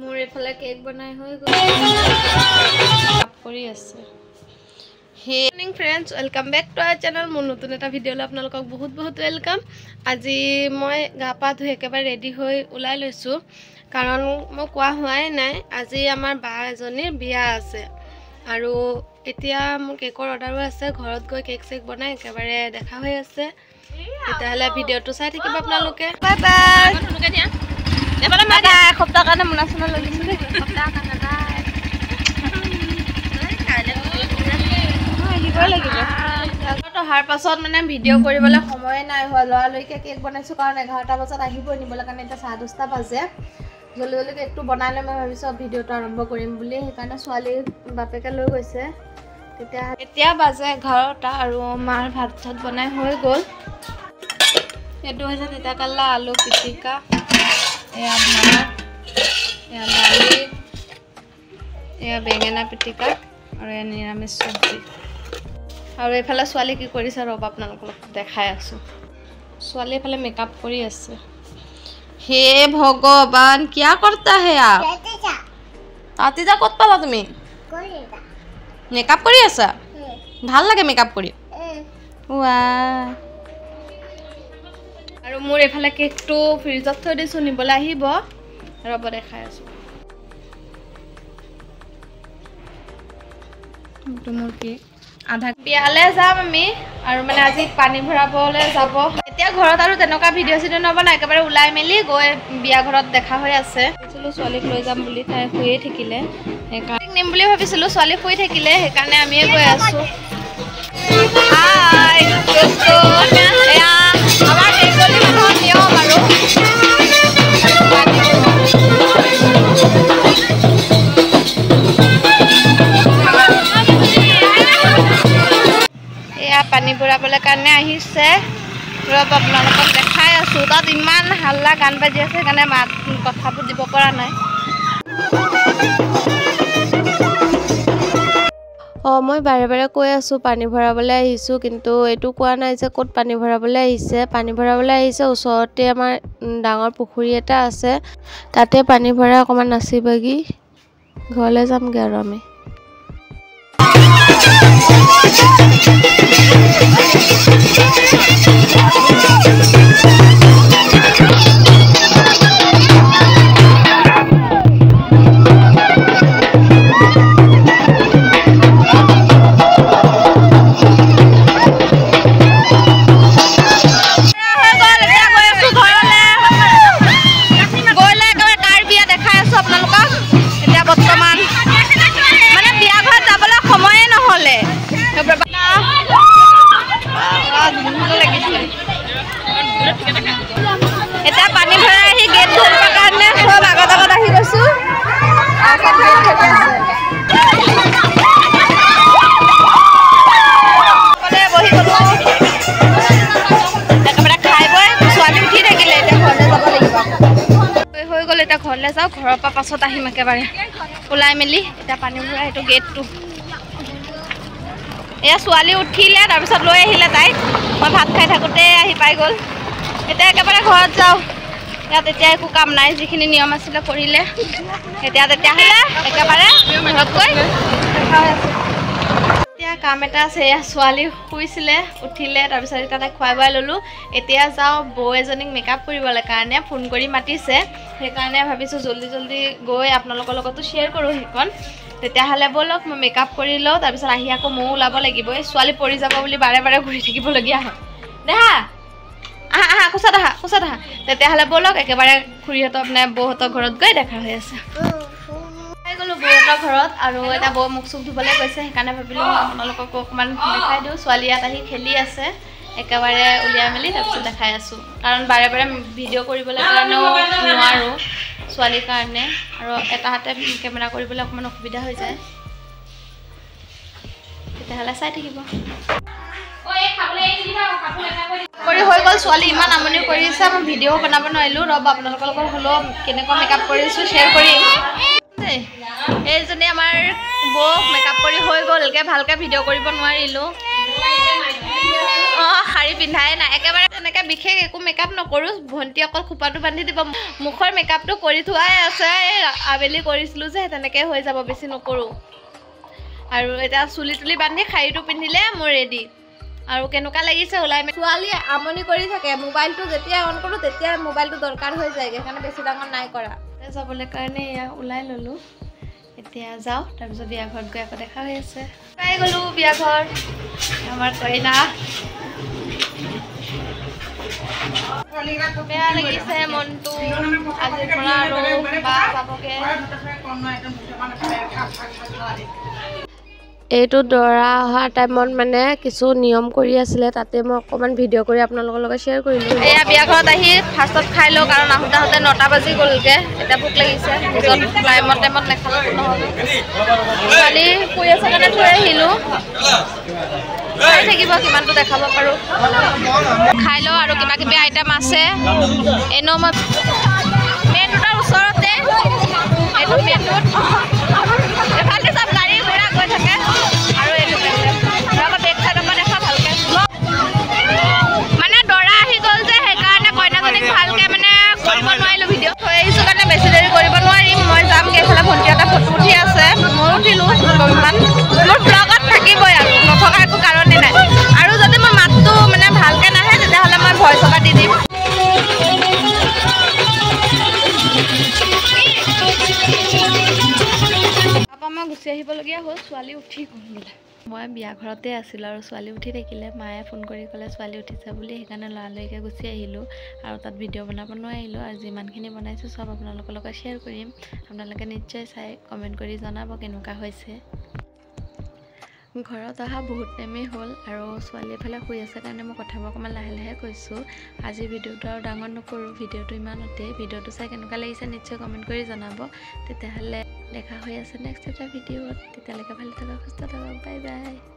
মোৰ এফালে কেক বনাই হৈ গ'ল কৰি আছে hey morning friends welcome back to our channel মোৰ নতুন এটা ভিডিঅ'লৈ আপোনালোকক বহুত বহুত ওয়েলকাম আজি মই গা পা ধুই একেবাৰে ৰেডি হৈ ওলাই লৈছো কাৰণ মই কোৱা হোৱাই নাই আজি আমাৰ বা এজনীৰ বিয়া আছে আৰু এতিয়া মোৰ কেকৰ অৰ্ডাৰো আছে ঘৰত গৈ কেক চেক বনাই একেবাৰে দেখা হৈ আছে তেতিয়াহ'লে ভিডিঅ'টো চাই থাকিব আপোনালোকে বাই বাই আপোনালোকে দিয়া এবারে মা দা এক সপ্তাহ কাৰণে মুনাছনা লৈ লৈছো দেই সপ্তাহ কাৰণে বাই কাইলে আহিবই লাগিব তো হাৰ পাছত মানে ভিডিও কৰিবলৈ সময় নাই হোৱা লৰালৈকে কেক বনাইছো কাৰণ 11টা বজাত আহিবই নিবলৈ কাৰণে এটা 10:30 বাজে জলদি জলদি কেকটো বনাই লৈ মই ভাবিছো ভিডিওটো আৰম্ভ কৰিম বুলি সেইকাৰণে ছোৱালী বাপেকে লৈ গৈছে এতিয়া বাজে 11টা আৰু মাৰ ভাত চাত বনাই হৈ গ'ল এটো হৈছে তিতাকালা আলু পিটিকা এয়া ভাত এয়া দালি এয়া বেঙেনা পিটিকা আৰু এয়া নিৰামিষ চব্জি আৰু এফালে ছোৱালী কি কৰিছে ৰব আপোনালোকক দেখাই আছো ছোৱালী এফালে মেকআপ কৰি আছে হে ভগৱান কি करता है आप তাতিজা কত পালা তুমি মেকআপ কৰি আছা ভাল লাগে মেকআপ কৰি ওয়া আৰু মোৰ এফালে কেকটো ফ্ৰিজত থৈ দিছো নিবলৈ আহিব ৰব দেখাই আছো মোৰ কেক আধা বিয়ালে যাম আমি আৰু মানে আজি পানী ভৰাবলৈ যাব এতিয়া ঘৰত আৰু তেনেকুৱা ভিডিও চিডিও নবনাই একেবাৰে উলাই মেলি গৈ বিয়া ঘৰত দেখা হৈ আছে চলো ছোৱালীক লৈ যাম বুলি তাই শুয়ে থাকিলে সেইকাৰণে নিম বুলি ভাবিছিলো ছোৱালী শুই থাকিলে সেইকাৰণে আমিয়ে গৈ আছো হাই দোস্ত এয়া আমাৰ বেংগলী মানুহৰ নিয়ম আৰু পানী ভৰাবলৈ কাৰণে আহিছে ৰব আপোনালোকক দেখাই আছো তাত ইমান হাল্লা গান বাজি আছে কাৰণে মাত কথাবোৰ দিব পৰা নাই মই বাৰে বাৰে কৈ আছো পানী ভৰাবলৈ আহিছো কিন্তু এটো কোৱা নাই যে ক'ত পানী ভৰাবলৈ আহিছে ওচৰতে আমাৰ ডাঙৰ পুখুৰী এটা আছে তাতে পানী ভৰাই অকমান নাচিবাগি ঘৰলৈ যামগে আৰু আমি এটা পানী ভৰাই আহি গেট ধৰিবৰ কাৰণে সব আগত আহি গৈছো একেবাৰে খাই বৈ ছোৱালী উঠি থাকিলে এতিয়া ঘৰলৈ যাব লাগিব হৈ গ'ল এতিয়া ঘৰলৈ যাওঁ ঘৰৰ পৰা পাছত আহিম একেবাৰে ওলাই মেলি এতিয়া পানী ভৰাই এইটো গেটটো এয়া ছোৱালী উঠিলে তাৰপিছত লৈ আহিলে তাইক মই ভাত খাই থাকোঁতে আহি পাই গ'ল এতিয়া একেবাৰে ঘৰত যাওঁ ইয়াত এতিয়া একো কাম নাই যিখিনি নিয়ম আছিলে কৰিলে এতিয়া তেতিয়াহ'লে একেবাৰে ঘৰত গৈ দেখা হৈ আছে এতিয়া কাম এটা আছে এয়া ছোৱালী শুইছিলে উঠিলে তাৰপিছত এতিয়া তাইক খুৱাই বুৱাই ল'লোঁ এতিয়া যাওঁ বৌ এজনীক মেকআপ কৰিবলৈ কাৰণে ফোন কৰি মাতিছে সেইকাৰণে ভাবিছোঁ জল্দি জল্দি গৈ আপোনালোকৰ লগতো শ্বেয়াৰ কৰোঁ সেইখন তেতিয়াহ'লে বলক মই মেকআপ কৰি লওঁ তাৰপিছত আহি আকৌ ময়ো ওলাব লাগিব এই ছোৱালী পৰি যাব বুলি বাৰে বাৰে ঘূৰি থাকিবলগীয়া হয় দেহা আহা কোচাত আহা তেতিয়াহ'লে বলক একেবাৰে খুৰীহঁতৰ আপোনাৰ বৌহঁতৰ ঘৰত গৈ দেখা হৈ আছে আহি গ'লোঁ বৌহঁতৰ ঘৰত আৰু এটা বৌ মুখ চুখ ধুবলৈ গৈছে সেইকাৰণে ভাবিলোঁ মই আপোনালোকক অকণমান দেখাই দিওঁ ছোৱালী ইয়াত আহি খেলি আছে একেবাৰে উলিয়াই মেলি তাৰপিছত দেখাই আছোঁ কাৰণ বাৰে বাৰে ভিডিঅ' কৰিবলৈ কাৰণেও নোৱাৰোঁ ছোৱালীৰ কাৰণে আৰু এটা হাতে কেমেৰা কৰিবলৈ অকণমান অসুবিধা হৈ যায় তেতিয়াহ'লে চাই থাকিব কৰি হৈ গ'ল ছোৱালী ইমান আমনি কৰিছে মই ভিডিঅ' বনাব নোৱাৰিলোঁ ৰ'ব আপোনালোকৰ লগত হ'লেও কেনেকুৱা মেকআপ কৰিছোঁ শ্বেয়াৰ কৰিম এইজনী আমাৰ বৌ মেকআপ কৰি হৈ গ'লগে ভালকৈ ভিডিঅ' কৰিব নোৱাৰিলোঁ শাড়ী পিন্ধাই নাই একেবাৰে তেনেকৈ বিশেষ একো মেকআপ নকৰোঁ ভণ্টি অকল খোপাটো বান্ধি দিব মুখৰ মেকআপটো কৰি থোৱাই আছে আবেলি কৰিছিলোঁ যে তেনেকৈ হৈ যাব বেছি নকৰোঁ আৰু এতিয়া চুলি তুলি বান্ধি শাড়ীটো পিন্ধিলে মোৰ ৰেডি আৰু কেনেকুৱা লাগিছে ওলাই ছোৱালীয়ে আমনি কৰি থাকে মোবাইলটো যেতিয়া অন কৰোঁ তেতিয়া মোবাইলটো দৰকাৰ হৈ যায়গৈ সেইকাৰণে বেছি ডাঙৰ নাই কৰা যাবলৈ কাৰণে এয়া ওলাই ল'লোঁ এতিয়া যাওঁ তাৰপিছত বিয়া ঘৰত গৈ আকৌ দেখা হৈ আছে পাই গ'লোঁ বিয়া ঘৰ আমাৰ কইনা বেয়া লাগিছে মনটো আজিৰ পৰা আৰু বা যাবগৈ এইটো দৰা অহা টাইমত মানে কিছু নিয়ম কৰি আছিলে তাতে মই অকণমান ভিডিঅ' কৰি আপোনালোকৰ লগত শ্বেয়াৰ কৰিলোঁ এয়া বিয়া ঘৰত আহি ফাৰ্ষ্টত খাই লওঁ কাৰণ আহোঁতে 9টা বাজি গ'লগৈ এতিয়া ভোক লাগিছে নিজৰ টাইমত নেখালেও নহ'ব ছোৱালী শুই আছে কাৰণে থৈ আহিলোঁ চাই থাকিব কিমানটো দেখাব পাৰোঁ খাই লওঁ আৰু কিবা কিবি আইটেম আছে এনেও মই মেইন ৰোডৰ ওচৰতে এইটো মেইন ৰোড এফালে চব গাড়ী ঘোঁৰা গৈ থাকে আৰু এইটো আকৌ বেক চাইডৰ পৰা দেখা ভালকৈ মানে দৰা আহি গ'ল যে সেইকাৰণে কইনাজনীক ভালকৈ মানে কৰিব নোৱাৰিলোঁ ভিডিঅ' থৈ আহিছোঁ কাৰণে বেছি দেৰি কৰিব নোৱাৰিম মই যামগৈ এইফালে ভণ্টি এটা ফটো উঠি আছে মই উঠিলোঁ অকণমান মোৰ ব্লগত থাকিবই আৰু নথকা একো কাৰণেই নাই আৰু যদি মোৰ মাতটো মানে ভালকৈ নাহে তেতিয়াহ'লে মই ভইচ অভাৰ দি দিম মই গুচি আহিবলগীয়া হ'ল ছোৱালী উঠি গ'ল বোলে মই বিয়া ঘৰতে আছিলোঁ আৰু ছোৱালী উঠি থাকিলে মায়ে ফোন কৰি ক'লে ছোৱালী উঠিছে বুলি সেইকাৰণে লৰালৰিকৈ গুচি আহিলোঁ আৰু তাত ভিডিঅ' বনাব নোৱাৰিলোঁ আৰু যিমানখিনি বনাইছোঁ চব আপোনালোকৰ লগত শ্বেয়াৰ কৰিম আপোনালোকে নিশ্চয় চাই কমেণ্ট কৰি জনাব কেনেকুৱা হৈছে ঘৰত অহা বহুত টাইমেই হ'ল আৰু ছোৱালী এফালে শুই আছে কাৰণে মই কথাবোৰ অকণমান লাহে লাহে কৈছোঁ আজিৰ ভিডিঅ'টো আৰু ডাঙৰ নকৰোঁ ভিডিঅ'টো ইমানতে ভিডিঅ'টো চাই কেনেকুৱা লাগিছে নিশ্চয় কমেণ্ট কৰি জনাব তেতিয়াহ'লে দেখা হৈ আছে নেক্সট এটা ভিডিঅ'ত তেতিয়ালৈকে ভালে থাকক সুস্থ থাকক বাই বাই